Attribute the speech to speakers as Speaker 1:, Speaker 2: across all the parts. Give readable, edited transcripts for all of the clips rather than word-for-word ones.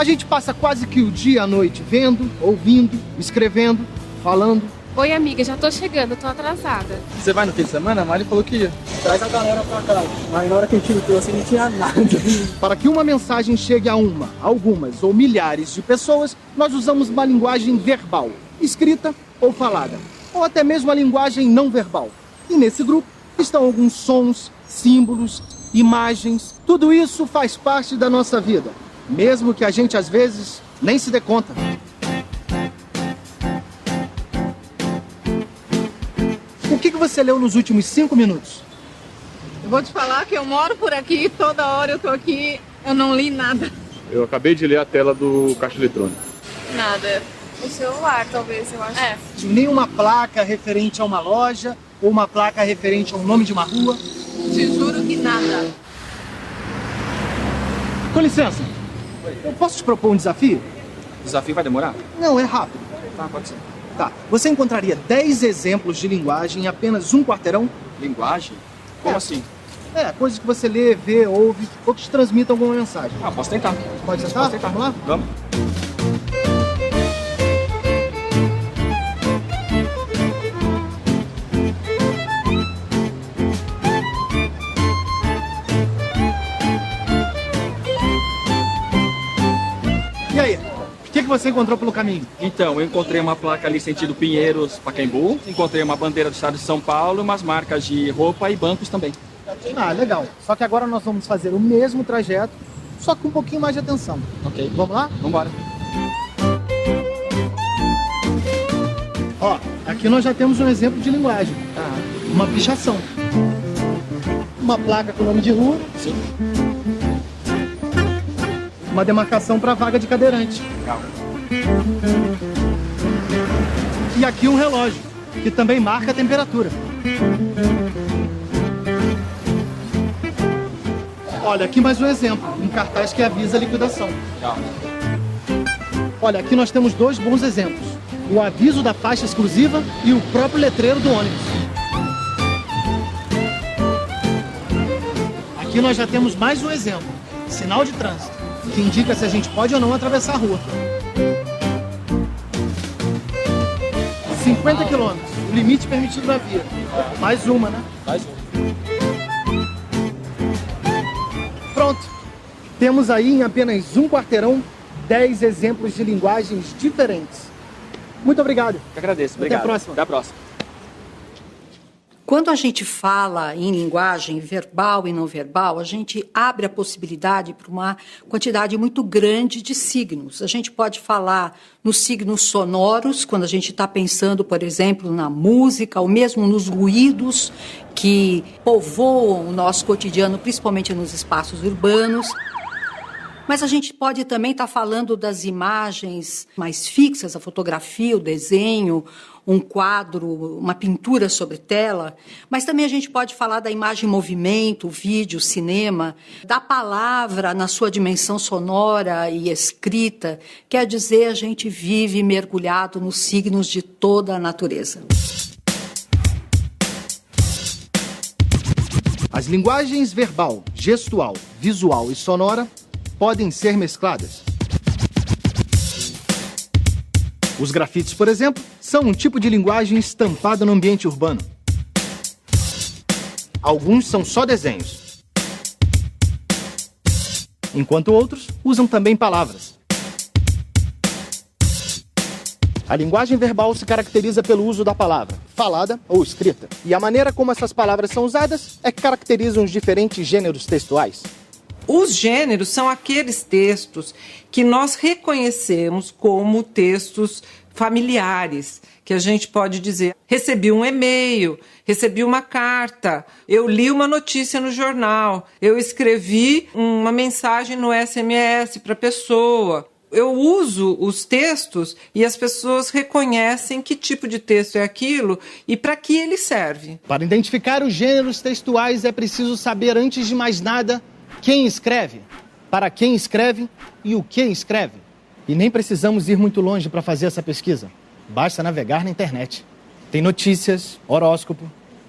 Speaker 1: A gente passa quase que o dia e a noite vendo, ouvindo, escrevendo, falando.
Speaker 2: Oi, amiga, já tô chegando, tô atrasada.
Speaker 3: Você vai no fim de semana? A Mari falou que ia.
Speaker 4: Traz a galera pra cá. Mas na hora que a gente trouxe, não tinha nada.
Speaker 1: Para que uma mensagem chegue a uma, algumas ou milhares de pessoas, nós usamos uma linguagem verbal, escrita ou falada, ou até mesmo a linguagem não verbal. E nesse grupo estão alguns sons, símbolos, imagens. Tudo isso faz parte da nossa vida, mesmo que a gente às vezes nem se dê conta. O que você leu nos últimos 5 minutos?
Speaker 5: Eu vou te falar que eu moro por aqui, toda hora eu tô aqui, eu não li nada.
Speaker 6: Eu acabei de ler a tela do caixa eletrônico.
Speaker 2: Nada. O celular, talvez, eu acho.
Speaker 1: Nenhuma placa referente a uma loja ou uma placa referente ao nome de uma rua?
Speaker 5: Te juro que nada.
Speaker 1: Com licença, eu posso te propor um desafio?
Speaker 3: O desafio vai demorar?
Speaker 1: Não, é rápido.
Speaker 3: Tá, pode ser.
Speaker 1: Tá, você encontraria 10 exemplos de linguagem em apenas um quarteirão?
Speaker 3: Linguagem? Como assim?
Speaker 1: Coisas que você lê, vê, ouve, ou que te transmitam alguma mensagem.
Speaker 3: Ah, posso tentar.
Speaker 1: Pode tentar?
Speaker 3: Posso tentar.
Speaker 1: Vamos lá?
Speaker 3: Vamos.
Speaker 1: E aí? O que você encontrou pelo caminho?
Speaker 3: Então, eu encontrei uma placa ali sentido Pinheiros, Pacaembu. Encontrei uma bandeira do estado de São Paulo, umas marcas de roupa e bancos também.
Speaker 1: Ah, legal. Só que agora nós vamos fazer o mesmo trajeto, só com um pouquinho mais de atenção.
Speaker 3: Ok.
Speaker 1: Vamos lá?
Speaker 3: Vamos embora.
Speaker 1: Ó, aqui nós já temos um exemplo de linguagem. Uma pichação. Uma placa com nome de rua.
Speaker 3: Sim.
Speaker 1: Uma demarcação para vaga de cadeirante.
Speaker 3: Legal.
Speaker 1: E aqui um relógio, que também marca a temperatura. Olha, aqui mais um exemplo, um cartaz que avisa a liquidação.
Speaker 3: Legal.
Speaker 1: Olha, aqui nós temos 2 bons exemplos. O aviso da faixa exclusiva e o próprio letreiro do ônibus. Aqui nós já temos mais um exemplo, sinal de trânsito, que indica se a gente pode ou não atravessar a rua. 50 quilômetros, o limite permitido da via. Mais uma, né?
Speaker 3: Mais um.
Speaker 1: Pronto. Temos aí em apenas um quarteirão 10 exemplos de linguagens diferentes. Muito obrigado.
Speaker 3: Eu agradeço. Obrigado.
Speaker 1: Até a próxima.
Speaker 3: Até a próxima.
Speaker 7: Quando a gente fala em linguagem verbal e não verbal, a gente abre a possibilidade para uma quantidade muito grande de signos. A gente pode falar nos signos sonoros, quando a gente está pensando, por exemplo, na música, ou mesmo nos ruídos que povoam o nosso cotidiano, principalmente nos espaços urbanos. Mas a gente pode também estar falando das imagens mais fixas, a fotografia, o desenho, um quadro, uma pintura sobre tela. Mas também a gente pode falar da imagem em movimento, o vídeo, o cinema, da palavra na sua dimensão sonora e escrita. Quer dizer, a gente vive mergulhado nos signos de toda a natureza.
Speaker 1: As linguagens verbal, gestual, visual e sonora podem ser mescladas. Os grafites, por exemplo, são um tipo de linguagem estampada no ambiente urbano. Alguns são só desenhos, enquanto outros usam também palavras. A linguagem verbal se caracteriza pelo uso da palavra, falada ou escrita. E a maneira como essas palavras são usadas é que caracterizam os diferentes gêneros textuais.
Speaker 8: Os gêneros são aqueles textos que nós reconhecemos como textos familiares, que a gente pode dizer, recebi um e-mail, recebi uma carta, eu li uma notícia no jornal, eu escrevi uma mensagem no SMS para a pessoa. Eu uso os textos e as pessoas reconhecem que tipo de texto é aquilo e para que ele serve.
Speaker 1: Para identificar os gêneros textuais é preciso saber, antes de mais nada, quem escreve, para quem escreve e o que escreve. E nem precisamos ir muito longe para fazer essa pesquisa. Basta navegar na internet. Tem notícias, horóscopo.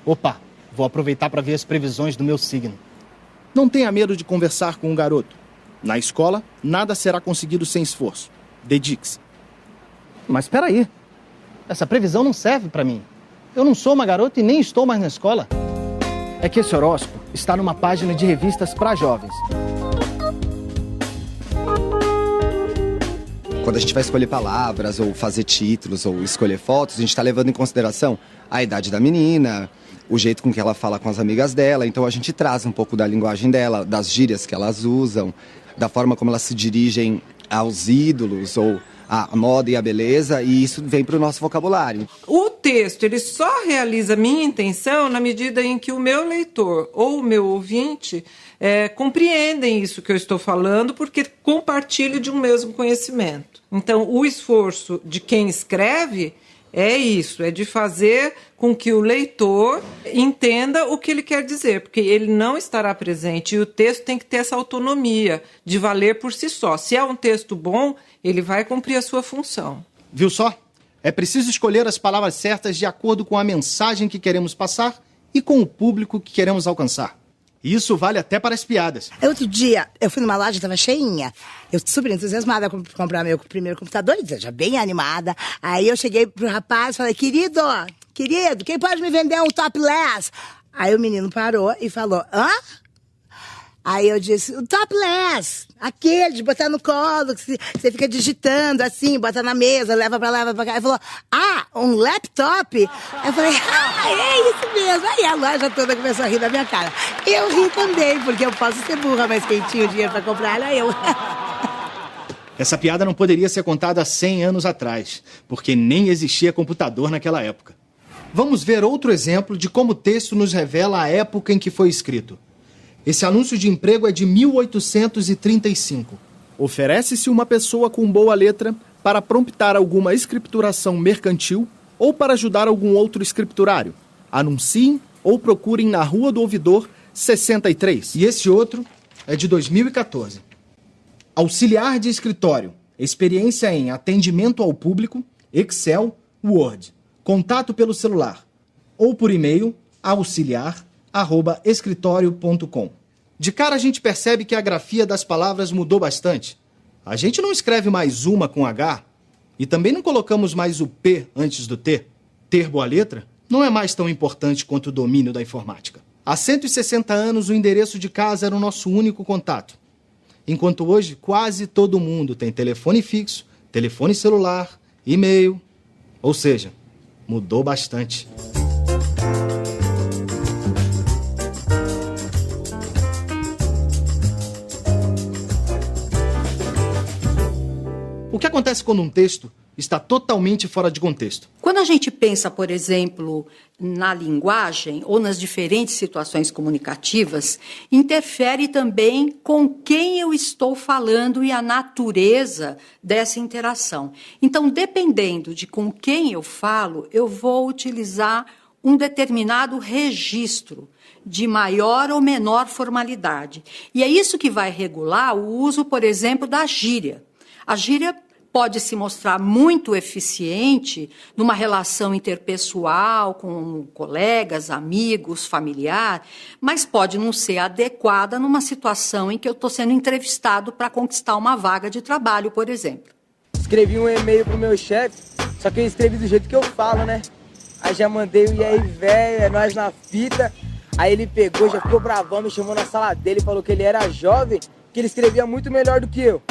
Speaker 1: Opa, vou aproveitar para ver as previsões do meu signo. Não tenha medo de conversar com um garoto. Na escola, nada será conseguido sem esforço. Dedique-se.
Speaker 9: Mas espera aí. Essa previsão não serve para mim. Eu não sou uma garota e nem estou mais na escola. É que esse horóscopo está numa página de revistas para jovens.
Speaker 10: Quando a gente vai escolher palavras, ou fazer títulos, ou escolher fotos, a gente está levando em consideração a idade da menina, o jeito com que ela fala com as amigas dela. Então a gente traz um pouco da linguagem dela, das gírias que elas usam, da forma como elas se dirigem aos ídolos, ou a moda e a beleza, e isso vem para o nosso vocabulário.
Speaker 8: O texto, ele só realiza a minha intenção na medida em que o meu leitor ou o meu ouvinte compreendem isso que eu estou falando, porque compartilham de um mesmo conhecimento. Então, o esforço de quem escreve é isso, é de fazer com que o leitor entenda o que ele quer dizer, porque ele não estará presente e o texto tem que ter essa autonomia de valer por si só. Se é um texto bom, ele vai cumprir a sua função.
Speaker 1: Viu só? É preciso escolher as palavras certas de acordo com a mensagem que queremos passar e com o público que queremos alcançar. E isso vale até para as piadas.
Speaker 11: Outro dia, eu fui numa loja, estava cheinha. Eu super entusiasmada com comprar meu primeiro computador, já bem animada. Aí eu cheguei pro rapaz e falei, querido, quem pode me vender um topless? Aí o menino parou e falou, hã? Aí eu disse, o topless, aquele de botar no colo, que você fica digitando assim, bota na mesa, leva pra lá, leva pra cá. Ele falou, um laptop? Eu falei, é isso mesmo. Aí a loja toda começou a rir da minha cara. Eu ri também, porque eu posso ser burra, mas quem tinha o dinheiro pra comprar era eu.
Speaker 1: Essa piada não poderia ser contada há 100 anos atrás, porque nem existia computador naquela época. Vamos ver outro exemplo de como o texto nos revela a época em que foi escrito. Esse anúncio de emprego é de 1835. Oferece-se uma pessoa com boa letra para promptar alguma escrituração mercantil ou para ajudar algum outro escriturário. Anunciem ou procurem na Rua do Ouvidor 63. E esse outro é de 2014. Auxiliar de escritório. Experiência em atendimento ao público, Excel, Word. Contato pelo celular ou por e-mail auxiliar@escritorio.com. De cara a gente percebe que a grafia das palavras mudou bastante. A gente não escreve mais uma com H e também não colocamos mais o P antes do T. Ter boa letra não é mais tão importante quanto o domínio da informática. Há 160 anos o endereço de casa era o nosso único contato. Enquanto hoje quase todo mundo tem telefone fixo, telefone celular, e-mail. Ou seja, mudou bastante. O que acontece quando um texto está totalmente fora de contexto?
Speaker 7: Quando a gente pensa, por exemplo, na linguagem ou nas diferentes situações comunicativas, interfere também com quem eu estou falando e a natureza dessa interação. Então, dependendo de com quem eu falo, eu vou utilizar um determinado registro de maior ou menor formalidade. E é isso que vai regular o uso, por exemplo, da gíria. A gíria pode se mostrar muito eficiente numa relação interpessoal com colegas, amigos, familiar, mas pode não ser adequada numa situação em que eu estou sendo entrevistado para conquistar uma vaga de trabalho, por exemplo.
Speaker 12: Escrevi um e-mail pro meu chefe, só que eu escrevi do jeito que eu falo, né? Aí já mandei o e aí, velho, é nós na fita. Aí ele pegou, já ficou bravão, me chamou na sala dele, falou que ele era jovem, que ele escrevia muito melhor do que eu.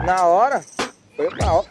Speaker 12: Na hora, foi mal.